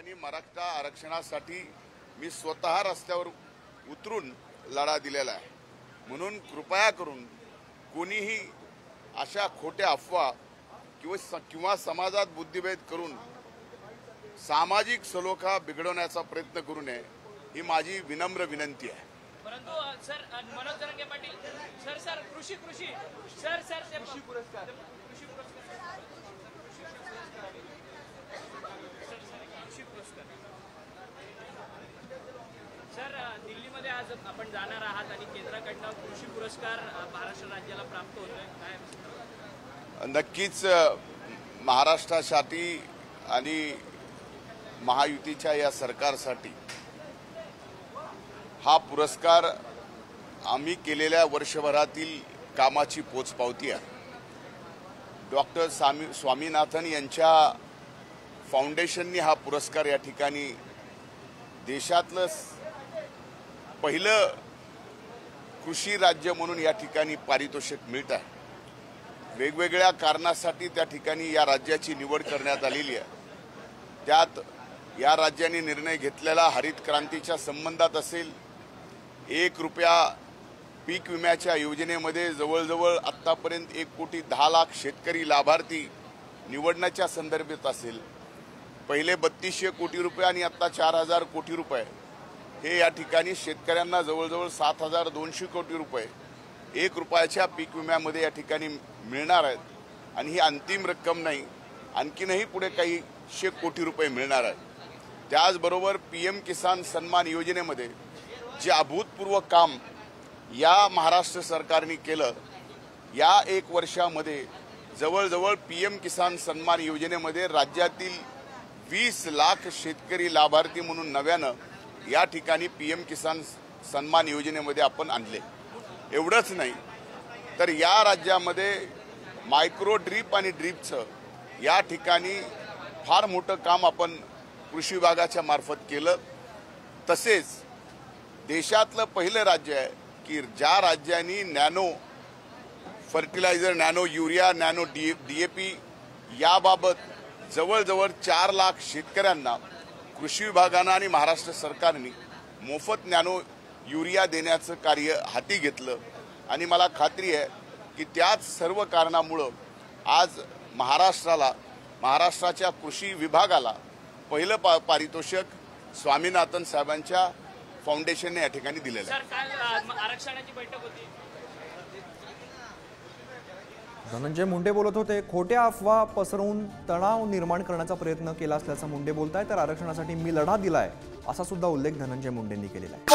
ठिकाणी मराठा आरक्षणासाठी मी स्वतः रस्त्यावर उतरून लढा दिलेला आहे। म्हणून कृपया करून कोणीही अशा खोट्या अफवा किंवा समाजात बुद्धिभेद करून सामाजिक सलोखा बिघडवण्याचा प्रयत्न करू नये ही माझी विनम्र विनंती आहे। परंतु सर मनोज जरांगे पाटील सर कृषी पुरस्कार सर दिल्लीमध्ये आज आपण जाणार आहात आणि केंद्राकडून कृषी पुरस्कार महाराष्ट्र राज्याला प्राप्त होतोय, काय? नक्कीच महाराष्ट्रासाठी आणि महायुतीच्या या सरकारसाठी हा पुरस्कार आम्ही केलेल्या वर्षभरातील कामाची पोचपावती आहे। डॉक्टर स्वामीनाथन यांच्या फाउंडेशनने हा पुरस्कार या ठिकाणी देशातलं पहिलं कृषी राज्य म्हणून या ठिकाणी पारितोषिक मिळत आहे। वेगवेगळ्या कारणासाठी त्या ठिकाणी या राज्याची निवड करण्यात आलेली आहे। त्यात या राज्याने निर्णय घेतलेला हरित क्रांतीच्या संबंधात असेल, 1 रुपया पीक विम्याच्या योजनेमध्ये जवळजवळ आतापर्यंत 1,10,00,000 शेतकरी लाभार्थी निवडण्याच्या संदर्भात असेल, पहिले 3200 कोटी रुपये आणि आता 4,000 कोटी रुपये हे या ठिकाणी शेतकऱ्यांना जवळजवळ 7,200 कोटी रुपये 1 रुपयाच्या पीक विम्यामध्ये या ठिकाणी मिळणार आहेत। आणि ही अंतिम रक्कम नाही, आणखीनही पुढे काही 100 कोटी रुपये मिळणार आहेत। त्याचबरोबर PM किसान सन्मान योजनेमध्ये जे अभूतपूर्व काम या महाराष्ट्र सरकारने केलं, या 1 वर्षामध्ये जवळजवळ PM किसान सन्मान योजनेमध्ये राज्यातील 20 लाख शेतकरी लाभार्थी म्हणून नव्यानं या ठिकाणी PM किसान सन्मान योजनेमध्ये आपण आणले। एवढंच नाही तर या राज्यामध्ये मायक्रो ड्रीप आणि ड्रीपचं या ठिकाणी फार मोठं काम आपण कृषी विभागाच्या मार्फत केलं। तसेच देशातलं पहिलं राज्य आहे की ज्या राज्यांनी nano fertiliser, nano urea, nano DAP याबाबत जवळजवळ 4 लाख शेतकऱ्यांना कृषी विभागानं आणि महाराष्ट्र सरकारने मोफत नॅनो युरिया देण्याचं कार्य हाती घेतलं। आणि मला खात्री आहे की त्याच सर्व कारणामुळं आज महाराष्ट्राच्या कृषी विभागाला पहिलं पारितोषिक स्वामीनाथन साहेबांच्या फाउंडेशनने या ठिकाणी दिलेलं आहे। सर काल आरक्षणाची बैठक होती, धनंजय मुंडे बोलत होते। खोट्या अफवा पसरवून तणाव निर्माण करण्याचा प्रयत्न केला असल्याचं मुंडे बोलताय, तर आरक्षणासाठी मी लढा दिलाय असा सुद्धा उल्लेख धनंजय मुंडेंनी केलेला आहे।